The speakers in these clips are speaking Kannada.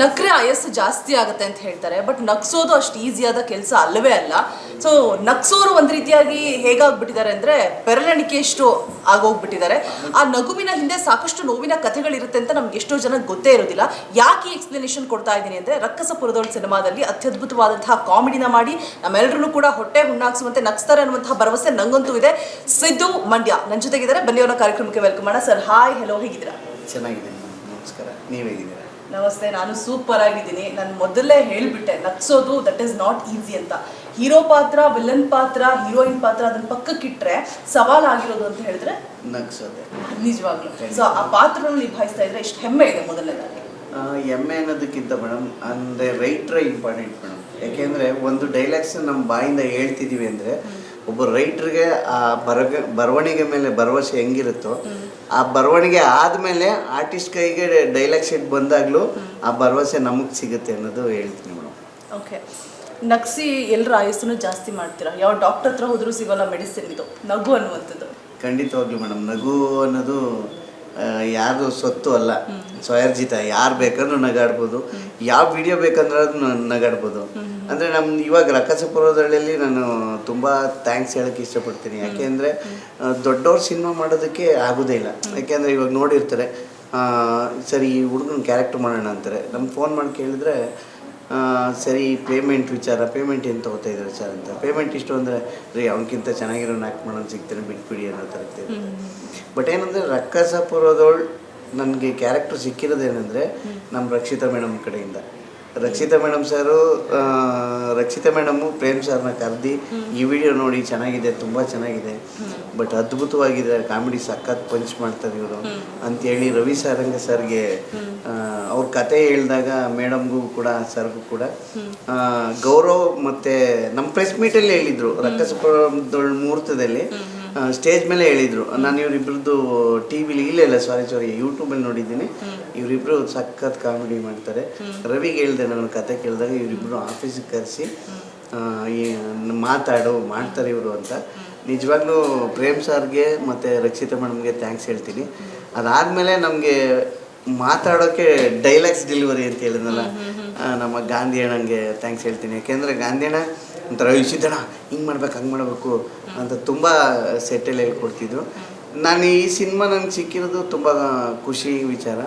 ನಕ್ರೆ ಆಯಸ್ಸು ಜಾಸ್ತಿ ಆಗುತ್ತೆ ಅಂತ ಹೇಳ್ತಾರೆ, ಬಟ್ ನಗ್ಸೋದು ಅಷ್ಟು ಈಸಿಯಾದ ಕೆಲಸ ಅಲ್ಲವೇ ಅಲ್ಲ. ಸೊ ನಗ್ಸೋರು ಒಂದು ರೀತಿಯಾಗಿ ಹೇಗಾಗ್ಬಿಟ್ಟಿದ್ದಾರೆ ಅಂದರೆ ಬೆರಳೆಣಿಕೆಯಷ್ಟು ಆಗೋಗ್ಬಿಟ್ಟಿದ್ದಾರೆ. ಆ ನಗುವಿನ ಹಿಂದೆ ಸಾಕಷ್ಟು ನೋವಿನ ಕಥೆಗಳಿರುತ್ತೆ ಅಂತ ನಮ್ಗೆ ಎಷ್ಟೋ ಜನಕ್ಕೆ ಗೊತ್ತೇ ಇರೋದಿಲ್ಲ. ಯಾಕೆ ಈ ಎಕ್ಸ್ಪ್ಲನೇಷನ್ ಕೊಡ್ತಾ ಇದ್ದೀನಿ ಅಂದರೆ, ರಕ್ಕಸಪುರದೋಳ್ ಸಿನಿಮಾದಲ್ಲಿ ಅತ್ಯದ್ಭುತವಾದಂತಹ ಕಾಮಿಡಿನ ಮಾಡಿ ನಮ್ಮೆಲ್ಲರೂ ಕೂಡ ಹೊಟ್ಟೆ ಹುಣ್ಣಾಕ್ಸುವಂತೆ ನಗ್ಸ್ತಾರೆ ಅನ್ನುವಂತಹ ಭರವಸೆ ನಂಗಂತೂ ಇದೆ. ಸಿದ್ದು ಮಂಡ್ಯ ನನ್ನ ಜೊತೆಗಿದ್ದಾರೆ, ಬನ್ನಿ ಅವರ ಕಾರ್ಯಕ್ರಮಕ್ಕೆ ವೆಲ್ಕಮ್ ಮಾಡೋಣ. ಸರ್ ಹಾಯ್, ಹೆಲೋ, ಹೇಗಿದ್ದೀರಾ? ಚೆನ್ನಾಗಿದೆ, ನಮಸ್ಕಾರ. ನೀವು ಹೇಗಿದ್ದೀರಾ? ನಮಸ್ತೆ, ನಾನು ಸೂಪರ್ ಆಗಿದ್ದೀನಿ. ನಾನು ಮೊದಲೇ ಹೇಳಿಬಿಟ್ಟೆ, ನಗ್ಸೋದು ದಟ್ ಈಸ್ ನಾಟ್ ಈಸಿ ಅಂತ. ಹೀರೋ ಪಾತ್ರ, ವಿಲನ್ ಪಾತ್ರ, ಹೀರೋಯಿನ್ ಪಾತ್ರ ಅದನ್ನ ಪಕ್ಕಕ್ಕಿಟ್ರೆ ಸವಾಲಾಗಿರೋದು ಅಂತ ಹೇಳಿದ್ರೆ ನಗ್ಸೋದೆ ನಿಜವಾಗ್ಲು. ಸೊ ಆ ಪಾತ್ರವನ್ನು ನಿಭಾಯಿಸ್ತಾ ಇದ್ರೆ ಎಷ್ಟು ಹೆಮ್ಮೆ ಇದೆ. ಮೊದಲನೇದಾಗಿ ಹೆಮ್ಮೆ ಅನ್ನೋದಕ್ಕಿಂತ ಮೇಡಮ್, ಅಂದರೆ ರೈಟ್ರೇ ಇಂಪಾರ್ಟೆಂಟ್ ಮೇಡಮ್. ಯಾಕೆಂದರೆ ಒಂದು ಡೈಲಾಗ್ಸ್ ನಮ್ಮ ಬಾಯಿಂದ ಹೇಳ್ತಿದ್ದೀವಿ ಅಂದರೆ ಒಬ್ಬ ರೈಟ್ರಿಗೆ ಆ ಬರವಣಿಗೆ ಮೇಲೆ ಭರವಸೆ ಹೆಂಗಿರುತ್ತೋ, ಆ ಬರವಣಿಗೆ ಆದಮೇಲೆ ಆರ್ಟಿಸ್ಟ್ ಕೈಗೆ ಡೈಲಾಗ್ ಶೀಟ್ ಬಂದಾಗಲೂ ಆ ಭರವಸೆ ನಮಗೆ ಸಿಗುತ್ತೆ ಅನ್ನೋದು ಹೇಳ್ತೀನಿ ಮೇಡಮ್. ಓಕೆ, ನಗ್ಸಿ ಎಲ್ಲರ ಆಯಸ್ಸನ್ನು ಜಾಸ್ತಿ ಮಾಡ್ತೀರಾ. ಯಾವ ಡಾಕ್ಟರ್ ಹತ್ರ ಹೋದ್ರೂ ಸಿಗೋಲ್ಲ ಮೆಡಿಸಿನ್ ಇದು ನಗು ಅನ್ನುವಂಥದ್ದು. ಖಂಡಿತವಾಗ್ಲೂ ಮೇಡಮ್, ನಗು ಅನ್ನೋದು ಯಾರು ಸೊತ್ತು ಅಲ್ಲ, ಸ್ವಯರ್ಜಿತ. ಯಾರು ಬೇಕಾದ್ರೂ ನಗಾಡ್ಬೋದು, ಯಾವ ವಿಡಿಯೋ ಬೇಕಂದ್ರೆ ಅದು ನಗಾಡ್ಬೋದು. ಅಂದರೆ ನಮ್ಮ ಇವಾಗ ರಕ್ಕಸಪುರದಲ್ಲಿ ನಾನು ತುಂಬ ಥ್ಯಾಂಕ್ಸ್ ಹೇಳೋಕ್ಕೆ ಇಷ್ಟಪಡ್ತೀನಿ. ಯಾಕೆಂದರೆ ದೊಡ್ಡವ್ರು ಸಿನಿಮಾ ಮಾಡೋದಕ್ಕೆ ಆಗೋದೇ ಇಲ್ಲ. ಯಾಕೆಂದರೆ ಇವಾಗ ನೋಡಿರ್ತಾರೆ, ಸರಿ ಈ ಹುಡುಗನ ಕ್ಯಾರೆಕ್ಟರ್ ಮಾಡೋಣ ಅಂತಾರೆ. ನಮ್ಗೆ ಫೋನ್ ಮಾಡಿ ಕೇಳಿದ್ರೆ ಸರಿ ಪೇಮೆಂಟ್ ವಿಚಾರ, ಪೇಮೆಂಟ್ ಏನು ತೊಗೋತಾ ಇದ್ದಾರೆ ಸರ್ ಅಂತ. ಪೇಮೆಂಟ್ ಇಷ್ಟು ಅಂದರೆ ರೀ ಅವನಕ್ಕಿಂತ ಚೆನ್ನಾಗಿರೋನು ಆ್ಯಕ್ಟ್ ಮಾಡೋದು ಸಿಗ್ತಾನೆ, ಬಿಟ್ಬಿಡಿ ಅನ್ನೋ ಥರ ಇರ್ತೀವಿ. ಬಟ್ ಏನಂದರೆ ರಕ್ಕಸಪುರದವಳು ನನಗೆ ಕ್ಯಾರೆಕ್ಟರ್ ಸಿಕ್ಕಿರೋದೇನೆಂದರೆ ನಮ್ಮ ರಕ್ಷಿತಾ ಮೇಡಮ್ ಕಡೆಯಿಂದ. ರಕ್ಷಿತಾ ಮೇಡಮು ಪ್ರೇಮ್ ಸರ್ನ ಕರೆದು ಈ ವಿಡಿಯೋ ನೋಡಿ ಚೆನ್ನಾಗಿದೆ, ತುಂಬ ಚೆನ್ನಾಗಿದೆ, ಬಟ್ ಅದ್ಭುತವಾಗಿದೆ, ಕಾಮಿಡಿ ಸಖತ್ ಪಂಚ್ ಮಾಡ್ತಾರೆ ಇವರು ಅಂಥೇಳಿ ರವಿ ಸಾರಂಗ ಸರ್ಗೆ ಅವ್ರ ಕತೆ ಹೇಳಿದಾಗ ಮೇಡಮ್ಗೂ ಕೂಡ ಸರ್ಗೂ ಕೂಡ ಗೌರವ್ ಮತ್ತು ನಮ್ಮ ಪ್ರೆಸ್ ಮೀಟಲ್ಲಿ ಹೇಳಿದರು. ರಕ್ಕಸಪುರದೊಳ್ ಮುಹೂರ್ತದಲ್ಲಿ ಸ್ಟೇಜ್ ಮೇಲೆ ಹೇಳಿದರು. ನಾನು ಇವರಿಬ್ರದ್ದು ಟಿ ವಿಲಿ ಇಲ್ಲ ಸಾರಿ ಯೂಟ್ಯೂಬಲ್ಲಿ ನೋಡಿದ್ದೀನಿ. ಇವರಿಬ್ಬರು ಸಖತ್ ಕಾಮಿಡಿ ಮಾಡ್ತಾರೆ. ರವಿಗೆ ಹೇಳಿದೆ, ನನ್ನ ಕತೆ ಕೇಳಿದಾಗ ಇವರಿಬ್ಬರು ಆಫೀಸಿಗೆ ಕರೆಸಿ ಮಾಡ್ತಾರೆ ಇವರು ಅಂತ. ನಿಜವಾಗ್ಲೂ ಪ್ರೇಮ್ ಸರ್ಗೆ ಮತ್ತು ರಕ್ಷಿತಾ ಮೇಡಮ್ಗೆ ಥ್ಯಾಂಕ್ಸ್ ಹೇಳ್ತೀನಿ. ಅದಾದಮೇಲೆ ನಮಗೆ ಮಾತಾಡೋಕ್ಕೆ ಡೈಲಾಗ್ಸ್ ಡೆಲಿವರಿ ಅಂತ ಹೇಳಿದ್ನಲ್ಲ, ನಮ್ಮ ಗಾಂಧಿ ಅಣ್ಣಂಗೆ ಥ್ಯಾಂಕ್ಸ್ ಹೇಳ್ತೀನಿ. ಯಾಕೆಂದರೆ ಗಾಂಧಿ ಅಣ್ಣ ಒಂಥರ ಇಳಿಸಿದ್ದಣ ಹಿಂಗೆ ಮಾಡ್ಬೇಕು ಹಂಗೆ ಮಾಡಬೇಕು ಅಂತ ತುಂಬ ಸೆಟ್ಟಲ್ಲಿ ಹೇಳ್ಕೊಡ್ತಿದ್ರು. ನಾನು ಈ ಸಿನಿಮಾ ನನಗೆ ಸಿಕ್ಕಿರೋದು ತುಂಬ ಖುಷಿ ವಿಚಾರ.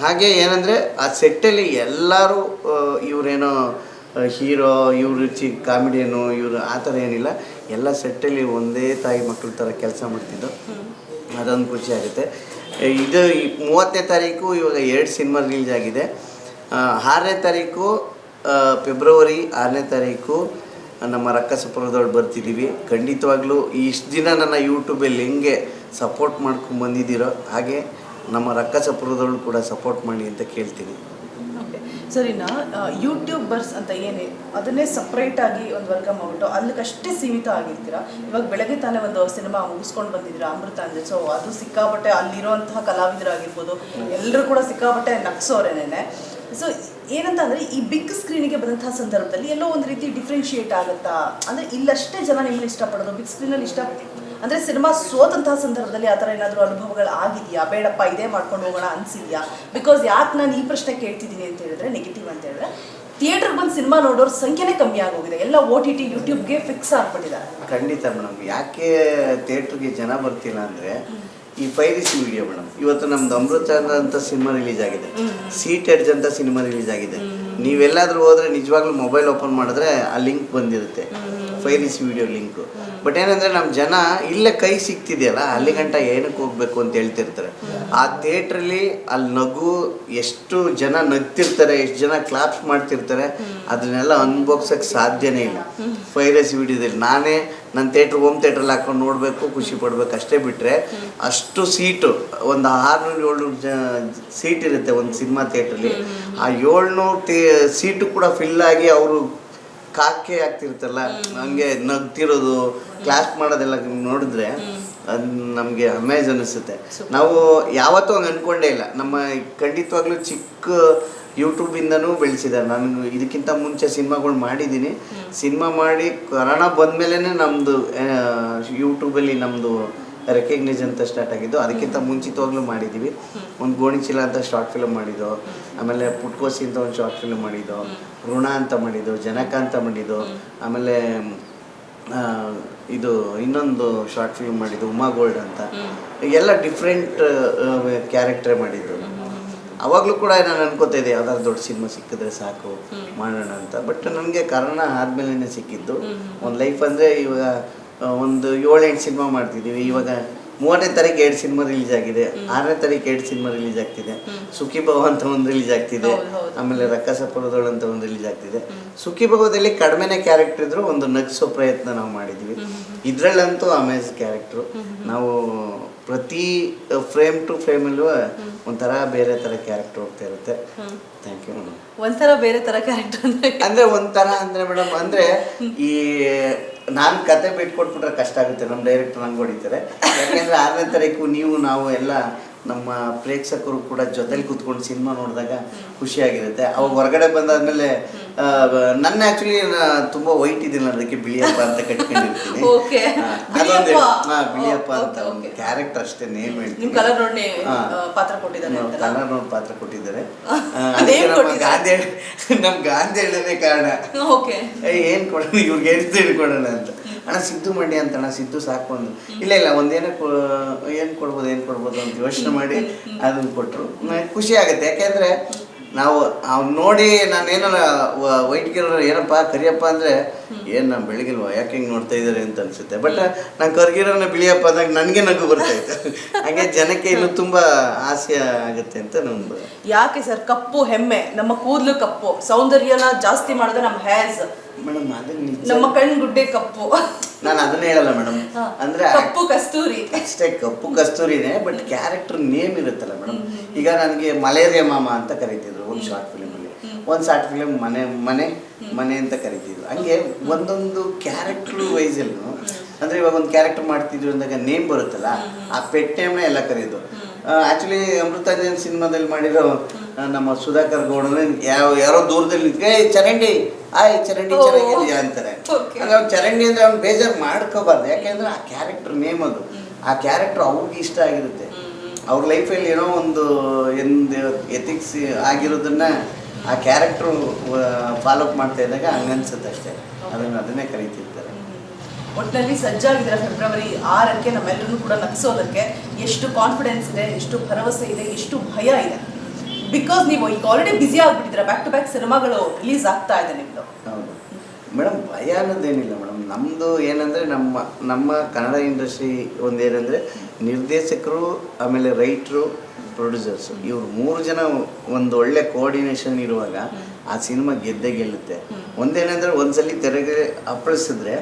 ಹಾಗೆ ಏನಂದರೆ ಆ ಸೆಟ್ಟಲ್ಲಿ ಎಲ್ಲರೂ ಇವರೇನೋ ಹೀರೋ, ಇವರು ಕಾಮಿಡಿಯನು, ಇವರು ಆ ಥರ ಏನಿಲ್ಲ. ಎಲ್ಲ ಸೆಟ್ಟಲ್ಲಿ ಒಂದೇ ತಾಯಿ ಮಕ್ಕಳ ಥರ ಕೆಲಸ ಮಾಡ್ತಿದ್ದು, ಅದೊಂದು ಖುಷಿ ಆಗುತ್ತೆ. ಇದು 30ನೇ ತಾರೀಕು ಇವಾಗ 2 ಸಿನಿಮಾ ರಿಲೀಸ್ ಆಗಿದೆ. 6ನೇ ತಾರೀಕು ಫೆಬ್ರವರಿ 6ನೇ ತಾರೀಕು ನಮ್ಮ ರಕ್ಕಸಪುರದೊಳಗೆ ಬರ್ತಿದ್ದೀವಿ. ಖಂಡಿತವಾಗ್ಲೂ ಇಷ್ಟು ದಿನ ನನ್ನ ಯೂಟ್ಯೂಬಲ್ಲಿ ಹೆಂಗೆ ಸಪೋರ್ಟ್ ಮಾಡ್ಕೊಂಡು ಬಂದಿದ್ದೀರೋ ಹಾಗೆ ನಮ್ಮ ರಕ್ಕಸಪುರದೊಳಗೆ ಕೂಡ ಸಪೋರ್ಟ್ ಮಾಡಿ ಅಂತ ಕೇಳ್ತೀನಿ. ಸರಿನಾ, ಯೂಟ್ಯೂಬರ್ಸ್ ಅಂತ ಏನೇ ಅದನ್ನೇ ಸಪ್ರೇಟಾಗಿ ಒಂದು ವರ್ಗ ಮಾಡ್ಬಿಟ್ಟು ಅಲ್ಲಿಗಷ್ಟೇ ಸೀಮಿತ ಆಗಿರ್ತೀರಾ. ಇವಾಗ ಬೆಳಗ್ಗೆ ತಾನೇ ಒಂದು ಸಿನಿಮಾ ಮುಗಿಸ್ಕೊಂಡು ಬಂದಿದ್ದೀರಾ, ಅಮೃತ ಅಂದರೆ. ಸೊ ಅದು ಸಿಕ್ಕಾಪಟ್ಟೆ ಅಲ್ಲಿರೋಂತಹ ಕಲಾವಿದರಾಗಿರ್ಬೋದು ಎಲ್ಲರೂ ಕೂಡ ಸಿಕ್ಕಾಪಟ್ಟೆ ನಗ್ಸೋರೇನೆ. ಸೊ ಏನಂತ ಅಂದರೆ ಈ ಬಿಗ್ ಸ್ಕ್ರೀನಿಗೆ ಬಂದಂತಹ ಸಂದರ್ಭದಲ್ಲಿ ಎಲ್ಲೋ ಒಂದು ರೀತಿ ಡಿಫ್ರೆನ್ಷಿಯೇಟ್ ಆಗುತ್ತಾ ಅಂದರೆ ಇಲ್ಲಷ್ಟೇ ಜನ ನಿಮ್ಮನ್ನು ಇಷ್ಟಪಡೋದು, ಬಿಗ್ ಸ್ಕ್ರೀನಲ್ಲಿ ಅಂದರೆ ಸಿನಿಮಾ ಸೋತಂತಹ ಸಂದರ್ಭದಲ್ಲಿ ಆ ಥರ ಏನಾದರೂ ಅನುಭವಗಳು ಆಗಿದೆಯಾ? ಬೇಡಪ್ಪ ಇದೇ ಮಾಡ್ಕೊಂಡು ಹೋಗೋಣ ಅನಿಸಿದೆಯಾ? ಬಿಕಾಸ್ ಯಾಕೆ ನಾನು ಈ ಪ್ರಶ್ನೆ ಕೇಳ್ತಿದ್ದೀನಿ ಅಂತ ಹೇಳಿದ್ರೆ, ನೆಗೆಟಿವ್ ಅಂತ ಹೇಳಿದ್ರೆ ಥಿಯೇಟ್ರಿಗೆ ಬಂದು ಸಿನಿಮಾ ನೋಡೋರ ಸಂಖ್ಯೆನೇ ಕಮ್ಮಿ ಆಗೋಗಿದೆ. ಎಲ್ಲ OTT ಯೂಟ್ಯೂಬ್ಗೆ ಫಿಕ್ಸ್ ಆಗಿಬಿಟ್ಟಿದ್ದಾರೆ. ಖಂಡಿತ ಮೇಡಮ್. ಯಾಕೆ ಥಿಯೇಟ್ರಿಗೆ ಜನ ಬರ್ತಿಲ್ಲ ಅಂದರೆ ಈ ಪೈರಿಸಿ ವಿಡಿಯೋ ಮೇಡಮ್. ಇವತ್ತು ನಮ್ದು ಅಮೃತ ಅಂತ ಸಿನಿಮಾ ರಿಲೀಸ್ ಆಗಿದೆ, ಸೀಟ್ ಎಡ್ಜ್ ಅಂತ ಸಿನಿಮಾ ರಿಲೀಸ್ ಆಗಿದೆ. ನೀವೆಲ್ಲಾದರೂ ಹೋದರೆ ನಿಜವಾಗ್ಲೂ ಮೊಬೈಲ್ ಓಪನ್ ಮಾಡಿದ್ರೆ ಆ ಲಿಂಕ್ ಬಂದಿರುತ್ತೆ, ಪೈರಿಸಿ ವಿಡಿಯೋ ಲಿಂಕು. ಬಟ್ ಏನಂದರೆ ನಮ್ಮ ಜನ ಇಲ್ಲೇ ಕೈ ಸಿಗ್ತಿದೆಯಲ್ಲ ಅಲ್ಲಿ ಗಂಟ ಏನಕ್ಕೆ ಹೋಗ್ಬೇಕು ಅಂತ ಹೇಳ್ತಿರ್ತಾರೆ. ಆ ಥಿಯೇಟ್ರಲ್ಲಿ ಅಲ್ಲಿ ನಗು ಎಷ್ಟು ಜನ ನಗ್ತಿರ್ತಾರೆ, ಎಷ್ಟು ಜನ ಕ್ಲಾಪ್ಸ್ ಮಾಡ್ತಿರ್ತಾರೆ, ಅದನ್ನೆಲ್ಲ ಅನುಭವಿಸೋಕ್ಕೆ ಸಾಧ್ಯನೇ ಇಲ್ಲ ಪೈರಸಿ ವಿಡಿಯೋದಲ್ಲಿ. ನಾನೇ ನನ್ನ ಹೋಮ್ ಥಿಯೇಟ್ರಲ್ಲಿ ಹಾಕೊಂಡು ನೋಡಬೇಕು, ಖುಷಿ ಪಡ್ಬೇಕು ಅಷ್ಟೇ. ಬಿಟ್ಟರೆ ಅಷ್ಟು ಸೀಟು ಒಂದು 600-700 ಸೀಟ್ ಇರುತ್ತೆ ಒಂದು ಸಿನಿಮಾ ಥಿಯೇಟ್ರಲ್ಲಿ. ಆ 700 ಸೀಟು ಕೂಡ ಫಿಲ್ ಆಗಿ ಅವರು ಕಾಕೆ ಆಗ್ತಿರ್ತಲ್ಲ, ಹಂಗೆ ನಗ್ತಿರೋದು, ಕ್ಲಾಸ್ ಮಾಡೋದೆಲ್ಲ ನೋಡಿದ್ರೆ ಅದು ನಮಗೆ ಅಮೇಜ್ ಅನ್ನಿಸುತ್ತೆ. ನಾವು ಯಾವತ್ತೂ ಹಂಗೆ ಅಂದ್ಕೊಂಡೇ ಇಲ್ಲ. ನಮ್ಮ ಖಂಡಿತವಾಗ್ಲೂ ಚಿಕ್ಕ ಯೂಟ್ಯೂಬಿಂದನೂ ಬೆಳೆಸಿದ್ದಾರೆ. ನಾನು ಇದಕ್ಕಿಂತ ಮುಂಚೆ ಸಿನಿಮಾಗಳು ಮಾಡಿದ್ದೀನಿ. ಸಿನಿಮಾ ಮಾಡಿ ಕೊರೋನಾ ಬಂದಮೇಲೆ ನಮ್ಮದು ಯೂಟ್ಯೂಬಲ್ಲಿ ನಮ್ಮದು ರೆಕಗ್ನೈಸ್ ಅಂತ ಸ್ಟಾರ್ಟ್ ಆಗಿದ್ದು. ಅದಕ್ಕಿಂತ ಮುಂಚಿತವಾಗ್ಲೂ ಮಾಡಿದ್ದೀವಿ. ಒಂದು ಗೋಣಿಚೀಲ ಅಂತ ಶಾರ್ಟ್ ಫಿಲ್ಮ್ ಮಾಡಿದ್ದು, ಆಮೇಲೆ ಪುಟ್ಕೋಸಿ ಅಂತ ಒಂದು ಶಾರ್ಟ್ ಫಿಲ್ಮ್ ಮಾಡಿದ್ದು, ಋಣ ಅಂತ ಮಾಡಿದ್ದು, ಜನಕ ಅಂತ ಮಾಡಿದ್ದು, ಆಮೇಲೆ ಇದು ಇನ್ನೊಂದು ಶಾರ್ಟ್ ಫಿಲ್ಮ್ ಮಾಡಿದ್ದು ಉಮಾ ಗೋಲ್ಡ್ ಅಂತ. ಎಲ್ಲ ಡಿಫ್ರೆಂಟ್ ಕ್ಯಾರೆಕ್ಟರ್ ಮಾಡಿದ್ದು. ಅವಾಗಲೂ ಕೂಡ ನಾನು ಅನ್ಕೋತಾ ಇದ್ದೆ ಯಾವ್ದಾದ್ರು ದೊಡ್ಡ ಸಿನಿಮಾ ಸಿಕ್ಕಿದ್ರೆ ಸಾಕು ಮಾಡೋಣ ಅಂತ. ಬಟ್ ನನಗೆ ಕಾರಣ ಆದಮೇಲೆ ಸಿಕ್ಕಿದ್ದು. ಒಂದು ಲೈಫ್ ಅಂದರೆ ಇವಾಗ ಒಂದು 7-8 ಸಿನಿಮಾ ಮಾಡ್ತಿದ್ದೀವಿ. ಇವಾಗ 30ನೇ ತಾರೀಕು 2 ಸಿನಿಮಾ ರಿಲೀಸ್ ಆಗಿದೆ, 6ನೇ ತಾರೀಕು 2 ಸಿನಿಮಾ ರಿಲೀಸ್ ಆಗ್ತಿದೆ. ಸುಖಿ ಭವ ಅಂತ ಒಂದು ರಿಲೀಸ್ ಆಗ್ತಿದೆ, ಆಮೇಲೆ ರಕ್ಕಸಪುರದೋಳು ಅಂತ ಒಂದು ರಿಲೀಸ್ ಆಗ್ತಿದೆ. ಸುಖಿ ಭವದಲ್ಲಿ ಕಡಿಮೆನೇ ಕ್ಯಾರೆಕ್ಟರ್ ಇದ್ರು ಒಂದು ನಗಿಸೋ ಪ್ರಯತ್ನ ನಾವು ಮಾಡಿದ್ವಿ. ಇದರಲ್ಲಂತೂ ಅಮೇಜ್ ಕ್ಯಾರೆಕ್ಟ್ರು. ನಾವು ಪ್ರತಿ ಫ್ರೇಮ್ ಟು ಫ್ರೇಮಲ್ಲೂ ಒಂಥರ ಬೇರೆ ಥರ ಕ್ಯಾರೆಕ್ಟರ್ ಹೋಗ್ತಾ ಇರುತ್ತೆ. Thank you madam. ಒಂಥರ ಬೇರೆ ಥರ ಕ್ಯಾರೆಕ್ಟರ್ ಅಂದರೆ ಒಂಥರ ಅಂದರೆ ಮೇಡಮ್ ಅಂದರೆ ಈ ನಾನು ಕತೆ ಬಿಟ್ಕೊಟ್ಬಿಟ್ರೆ ಕಷ್ಟ ಆಗುತ್ತೆ, ನಮ್ಮ ಡೈರೆಕ್ಟರ್ ನಂಗೆ ಹೊಡಿತಾರೆ. ಯಾಕೆಂದರೆ 6ನೇ ತಾರೀಕು ನೀವು ನಾವು ಎಲ್ಲ ನಮ್ಮ ಪ್ರೇಕ್ಷಕರು ಕೂಡ ಜೊತೆಲಿ ಕೂತ್ಕೊಂಡು ಸಿನಿಮಾ ನೋಡಿದಾಗ ಖುಷಿಯಾಗಿರುತ್ತೆ. ಅವಾಗ ಹೊರಗಡೆ ಬಂದಾದ್ಮೇಲೆ ನನ್ನ ಆ್ಯಕ್ಚುಲಿ ತುಂಬ ವೈಟ್ ಇದಿಲ್ಲ, ಅದಕ್ಕೆ ಬಿಳಿಯಪ್ಪ ಅಂತ ಕಟ್ಕೊಂಡಿರ್ತೀನಿ. ಅದೊಂದು ಬಿಳಿಯಪ್ಪ ಅಂತ ಒಂದು ಕ್ಯಾರೆಕ್ಟರ್ ಅಷ್ಟೇ, ನೇಮ್ ಹೇಳ್ತೀನಿ. ಕಲರ್ ನೋಡಿ ಪಾತ್ರ ಕೊಟ್ಟಿದ್ದಾರೆ. ನಮ್ಮ ಗಾಂಧಿ ಹೇಳೋದೇ ಕಾರಣ. ಏನು ಕೊಡೋಣ ಇವ್ರಿಗೆ ಏನು ತಿಳ್ಕೊಡೋಣ ಅಂತ. ಅಣ್ಣ ಸಿದ್ದು ಮಂಡ್ಯ ಅಂತ, ಅಣ್ಣ ಸಿದ್ದು ಸಾಕು ಅಂದು. ಇಲ್ಲ ಒಂದೇನೋ ಏನು ಕೊಡ್ಬೋದು ಅಂತ ಯೋಚನೆ ಮಾಡಿ ಅದನ್ನು ಕೊಟ್ಟರು. ಖುಷಿ ಆಗುತ್ತೆ. ಯಾಕೆಂದರೆ ನಾವು ಅವ್ನು ನೋಡಿ ನಾನೇನೋ ವೈಟ್ ಗಿರೋ ಏನಪ್ಪ ಕರಿಯಪ್ಪ ಅಂದರೆ ಏನು ನಾನು ಬೆಳಗಿಲ್ವ ಯಾಕೆ ಹಿಂಗೆ ನೋಡ್ತಾ ಇದ್ದಾರೆ ಅಂತ ಅನಿಸುತ್ತೆ. ಬಟ್ ನಾನು ಕರ್ಗಿರೋನ ಬಿಳಿಯಪ್ಪ ಅಂದಾಗ ನನಗೆ ನಗು ಬರ್ತಾಯಿತ್ತು. ಹಾಗೆ ಜನಕ್ಕೆ ಇನ್ನೂ ತುಂಬ ಆಸೆ ಆಗುತ್ತೆ ಅಂತ ನಮ್ದು. ಯಾಕೆ ಸರ್ ಕಪ್ಪು ಹೆಮ್ಮೆ, ನಮ್ಮ ಕೂದಲು ಕಪ್ಪು, ಸೌಂದರ್ಯನ ಜಾಸ್ತಿ ಮಾಡಿದ್ರೆ ನಮ್ಮ ಹೇರ್ಸ್ ಮೇಡಮ್, ಅದನ್ನ ನಮ್ಮ ಕಣ್ಗುಡ್ಡೆ ಕಪ್ಪು. ನಾನು ಅದನ್ನ ಹೇಳಲ್ಲ ಮೇಡಮ್, ಅಂದ್ರೆ ಕಪ್ಪು ಕಸ್ತೂರಿ ಅಷ್ಟೇ, ಕಪ್ಪು ಕಸ್ತೂರಿನೇ. ಬಟ್ ಕ್ಯಾರೆಕ್ಟರ್ ನೇಮ್ ಇರುತ್ತಲ್ಲ ಮೇಡಮ್. ಈಗ ನನಗೆ ಮಲೇರಿಯಾ ಮಾಮ ಅಂತ ಕರೀತಿದ್ರು ಒಂದು ಶಾರ್ಟ್ ಫಿಲ್ಮಲ್ಲಿ, ಒಂದು ಶಾರ್ಟ್ ಫಿಲ್ಮ್ ಮನೆ ಅಂತ ಕರೀತಿದ್ರು. ಹಂಗೆ ಒಂದೊಂದು ಕ್ಯಾರೆಕ್ಟರ್ ವೈಸಲ್ಲೂ ಅಂದರೆ ಇವಾಗ ಒಂದು ಕ್ಯಾರೆಕ್ಟರ್ ಮಾಡ್ತಿದ್ರು ಅಂದಾಗ ನೇಮ್ ಬರುತ್ತಲ್ಲ, ಆ ಪೆಟ್ ನೇಮ್ನೇ ಎಲ್ಲ ಕರೀದು. ಆ್ಯಕ್ಚುಲಿ ಅಮೃತಾಂಜನ್ ಸಿನಿಮಾದಲ್ಲಿ ಮಾಡಿರೋ ನಮ್ಮ ಸುಧಾಕರ್ ಗೌಡನ ಯಾರೋ ದೂರದಲ್ಲಿ ನಿಂತ್ಕೆ ಚರಂಡಿ ಚೆನ್ನಾಗಿದೆಯಾ ಅಂತಾರೆ. ಅಂದ್ರೆ ಅವ್ನು ಚರಂಡಿ ಅಂದರೆ ಅವ್ನು ಬೇಜಾರು ಮಾಡ್ಕೋಬಾರ್ದು. ಯಾಕೆಂದ್ರೆ ಆ ಕ್ಯಾರೆಕ್ಟರ್ ನೇಮ್ ಅದು, ಆ ಕ್ಯಾರೆಕ್ಟರ್ ಅವ್ರಿಗೆ ಇಷ್ಟ ಆಗಿರುತ್ತೆ. ಅವ್ರ ಲೈಫಲ್ಲಿ ಏನೋ ಒಂದು ಎಥಿಕ್ಸ್ ಆಗಿರೋದನ್ನ ಆ ಕ್ಯಾರೆಕ್ಟ್ರು ಫಾಲೋಅಪ್ ಮಾಡ್ತಾ ಇದ್ದಾಗ ಹಂಗನ್ಸುತ್ತೆ ಅಷ್ಟೇ. ಅದನ್ನೇ ಕರೀತಿರ್ತಾರೆ. ಒಟ್ಟಿನಲ್ಲಿ ಸಜ್ಜಾಗಿದ್ದೀರಾ ಫೆಬ್ರವರಿ 6ಕ್ಕೆ ನಮ್ಮೆಲ್ಲರೂ ಕೂಡ ನಗಿಸೋದಕ್ಕೆ. ಎಷ್ಟು ಕಾನ್ಫಿಡೆನ್ಸ್ ಇದೆ, ಎಷ್ಟು ಭರವಸೆ ಇದೆ, ಎಷ್ಟು ಭಯ ಇದೆ. ಬಿಕಾಸ್ ನೀವು ಈಗ ಆಲ್ರೆಡಿ ಬ್ಯುಸಿ ಆಗಿಬಿಟ್ಟಿದ್ದೀರಾ, ಬ್ಯಾಕ್ ಟು ಬ್ಯಾಕ್ ಸಿನಿಮಾಗಳು ರಿಲೀಸ್ ಆಗ್ತಾ ಇದೆ ನಿಮ್ಮದು. ಹೌದು ಮೇಡಮ್, ಭಯ ಅನ್ನೋದೇನಿಲ್ಲ ಮೇಡಮ್. ನಮ್ಮದು ಏನಂದರೆ ನಮ್ಮ ಕನ್ನಡ ಇಂಡಸ್ಟ್ರಿ ಒಂದೇನೆಂದರೆ ನಿರ್ದೇಶಕರು, ಆಮೇಲೆ ರೈಟ್ರು, ಪ್ರೊಡ್ಯೂಸರ್ಸು, ಇವ್ರು 3 ಜನ ಒಂದು ಒಳ್ಳೆ ಕೋಆರ್ಡಿನೇಷನ್ ಇರುವಾಗ ಆ ಸಿನಿಮಾ ಗೆಲ್ಲುತ್ತೆ. ಒಂದೇನೆಂದರೆ ಒಂದ್ಸಲಿ ತೆರೆಗೆ ಅಪ್ಪಳಿಸಿದ್ರೆ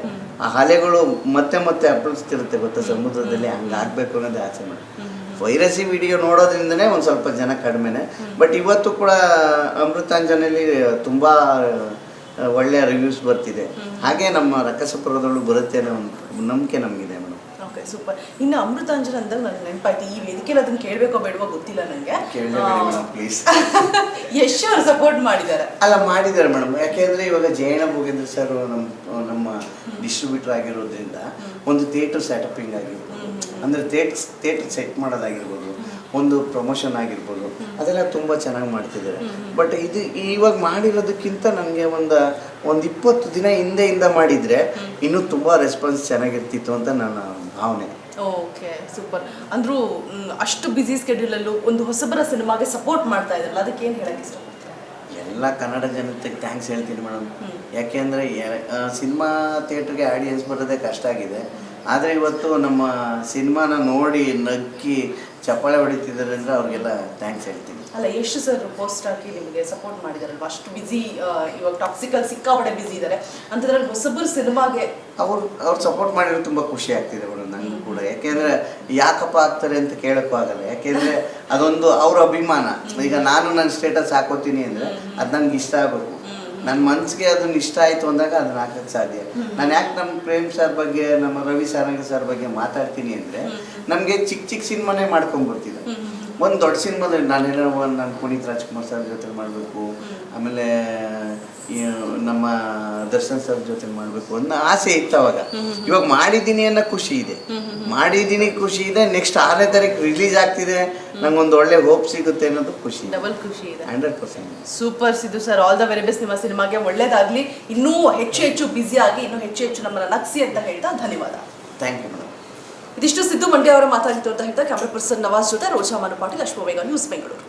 ಆ ಅಲೆಗಳು ಮತ್ತೆ ಅಪ್ಪಳಿಸ್ತಿರುತ್ತೆ ಗೊತ್ತಾ ಸಮುದ್ರದಲ್ಲಿ. ಹಂಗಾಗಬೇಕು ಅನ್ನೋದೇ ಆಸೆ ಮಾಡಿ. ವೈರಸಿ ವಿಡಿಯೋ ನೋಡೋದ್ರಿಂದನೇ ಒಂದು ಸ್ವಲ್ಪ ಜನ ಕಡಿಮೆನೆ. ಬಟ್ ಇವತ್ತು ಕೂಡ ಅಮೃತಾಂಜನಲ್ಲಿ ತುಂಬ ಒಳ್ಳೆಯ ರಿವ್ಯೂಸ್ ಬರ್ತಿದೆ. ಹಾಗೆ ನಮ್ಮ ರಕ್ಕಸಪುರದಲ್ಲೂ ಬರುತ್ತೆ ಅನ್ನೋ ಒಂದು ನಂಬಿಕೆ ನಮಗಿದೆ ಮೇಡಮ್. Okay, super. ಇನ್ನು ಅಮೃತಾಂಜನ್ ಅಂದಾಗ ನನಗೆ ನೆನಪಾಯ್ತು, ಈ ವೇದಿಕೆಯಲ್ಲಿ ಅದನ್ನು ಕೇಳಬೇಕೋ ಬೇಡವೋ ಗೊತ್ತಿಲ್ಲ ನನಗೆ. ಪ್ಲೀಸ್. ಯಶ್ ಅವರು ಸಪೋರ್ಟ್ ಮಾಡಿದ್ದಾರೆ ಮಾಡಿದ್ದಾರೆ ಮೇಡಮ್. ಯಾಕೆಂದರೆ ಇವಾಗ ಜಯಣ್ಣ ಭೋಗೇಂದ್ರ ಸರ್ ನಮ್ಮ ಡಿಸ್ಟ್ರಿಬ್ಯೂಟರ್ ಆಗಿರೋದ್ರಿಂದ ಒಂದು ಥಿಯೇಟರ್ ಸೆಟಪಿಂಗ್ ಆಗಿರ್ಬೋದು, ಅಂದರೆ ಥಿಯೇಟರ್ ಸೆಟ್ ಮಾಡೋದಾಗಿರ್ಬೋದು, ಒಂದು ಪ್ರಮೋಷನ್ ಆಗಿರ್ಬೋದು, ಅದೆಲ್ಲ ತುಂಬ ಚೆನ್ನಾಗಿ ಮಾಡ್ತಿದ್ದಾರೆ. ಬಟ್ ಇದು ಇವಾಗ ಮಾಡಿರೋದಕ್ಕಿಂತ ನನಗೆ ಒಂದು 20 ದಿನ ಹಿಂದೆಯಿಂದ ಮಾಡಿದರೆ ಇನ್ನೂ ತುಂಬ ರೆಸ್ಪಾನ್ಸ್ ಚೆನ್ನಾಗಿರ್ತಿತ್ತು ಅಂತ ನನ್ನ ಭಾವನೆ. Okay, super. ಅಂದರೂ ಅಷ್ಟು ಬ್ಯುಸಿ ಸ್ಕೆಡ್ಯೂಲಲ್ಲೂ ಒಂದು ಹೊಸಬರ ಸಿನಿಮಾಗೆ ಸಪೋರ್ಟ್ ಮಾಡ್ತಾ ಇದ್ದಾರಲ್ಲ, ಅದಕ್ಕೆ ಏನು ಹೇಳಕ್ಕೆ ಇಷ್ಟಪಡ್ತೀರಾ? ಎಲ್ಲ ಕನ್ನಡ ಜನತೆಗೆ ಥ್ಯಾಂಕ್ಸ್ ಹೇಳ್ತೀನಿ ಮೇಡಮ್. ಯಾಕೆಂದರೆ ಸಿನಿಮಾ ಥಿಯೇಟ್ರಿಗೆ ಆಡಿಯನ್ಸ್ ಬರೋದೇ ಕಷ್ಟ ಆಗಿದೆ. ಆದರೆ ಇವತ್ತು ನಮ್ಮ ಸಿನಿಮಾನ ನೋಡಿ ನಕ್ಕಿ ಚಪ್ಪಾಳೆ ಹೊಡಿತಿದ್ದಾರೆ ಅಂದರೆ ಅವ್ರಿಗೆಲ್ಲ ಥ್ಯಾಂಕ್ಸ್ ಹೇಳ್ತೀನಿ. ಅಲ್ಲ, ಎಷ್ಟು ಸರ್ ಪೋಸ್ಟ್ ಹಾಕಿ ನಿಮಗೆ ಸಪೋರ್ಟ್ ಮಾಡಿದಾರಲ್ವ, ಅಷ್ಟು ಬ್ಯುಸಿ, ಇವಾಗ ಟಾಕ್ಸಿಕಲ್ ಸಿಕ್ಕಾಪಟ್ಟೆ ಬ್ಯುಸಿ ಇದ್ದಾರೆ ಅಂತದ್ರಲ್ಲಿ ಹೊಸಬರು ಸಿನಿಮಾಗೆ ಅವ್ರು ಸಪೋರ್ಟ್ ಮಾಡಿದ್ರೆ ತುಂಬ ಖುಷಿ ಆಗ್ತಿದೆ ಮೇಡಮ್ ನನಗೂ ಕೂಡ. ಯಾಕೆಂದರೆ ಯಾಕಪ್ಪ ಆಗ್ತಾರೆ ಅಂತ ಕೇಳೋಕ್ಕೂ ಆಗಲ್ಲ. ಯಾಕೆಂದರೆ ಅದೊಂದು ಅವ್ರ ಅಭಿಮಾನ. ಈಗ ನಾನು ನನ್ನ ಸ್ಟೇಟಸ್ ಹಾಕೋತೀನಿ ಅಂದರೆ ಅದು ನನಗೆ ಇಷ್ಟ ಆಗಬೇಕು. ನನ್ನ ಮನಸ್ಸಿಗೆ ಅದನ್ನ ಇಷ್ಟ ಆಯಿತು ಅಂದಾಗ ಅದನ್ನ ಹಾಕೋಕ್ಕೆ ಸಾಧ್ಯ. ನಾನು ಯಾಕೆ ನಮ್ಮ ಪ್ರೇಮ್ ಸರ್ ಬಗ್ಗೆ, ನಮ್ಮ ರವಿ ಸಾರಂಗಿ ಸರ್ ಬಗ್ಗೆ ಮಾತಾಡ್ತೀನಿ ಅಂದರೆ ನಮಗೆ ಚಿಕ್ಕ ಸಿನಿಮಾನೇ ಮಾಡ್ಕೊಂಡ್ಬರ್ತಿದ್ದೆ. ಒಂದು ದೊಡ್ಡ ಸಿನಿಮಾದಲ್ಲಿ ನಾನು ಪುನೀತ್ ರಾಜ್ಕುಮಾರ್ ಸರ್ ಜೊತೆ ಮಾಡಬೇಕು, ಆಮೇಲೆ ನಮ್ಮ ದರ್ಶನ್ ಸರ್ ಜೊತೆ ಮಾಡಬೇಕು ಅನ್ನೋ ಆಸೆ ಇತ್ತು ಅವಾಗ. ಇವಾಗ ಮಾಡಿದ್ದೀನಿ ಅನ್ನೋ ಖುಷಿ ಇದೆ, ಖುಷಿ ಇದೆ. ನೆಕ್ಸ್ಟ್ 6ನೇ ತಾರೀಕು ರಿಲೀಸ್ ಆಗ್ತಿದೆ, ನಂಗೊಂದು ಒಳ್ಳೆ ಹೋಪ್ ಸಿಗುತ್ತೆ ಅನ್ನೋದು ಖುಷಿ, ಡಬಲ್ ಖುಷಿ ಇದೆ. 100%. Super Siddu sir, all the very best. ನಿಮ್ಮ ಸಿನಿಮಾಗೆ ಒಳ್ಳೇದಾಗ್ಲಿ, ಇನ್ನೂ ಹೆಚ್ಚು ಬ್ಯುಸಿ ಆಗಿ ಇನ್ನೂ ಹೆಚ್ಚು ನಮ್ಮನ್ನ ನಗಿಸಿ ಅಂತ ಹೇಳ್ತಾ ಧನ್ಯವಾದ. Thank you madam. ಇದಿಷ್ಟು ಸಿದ್ದು ಮಂಡ್ಯ ಅವರ ಮಾತಾಡಿತು ಅಂತ ಹೇಳ್ತಾ ಕ್ಯಾಮ್ರಾ ಪರ್ಸನ್ ನವಾಜ್ ಜೊತೆ ರೋಜಾ ಮನು ಪಾಟೀಲ್, ಅಶ್ವವೇಗ, ನ್ಯೂಸ್ ಬೆಂಗಳೂರು.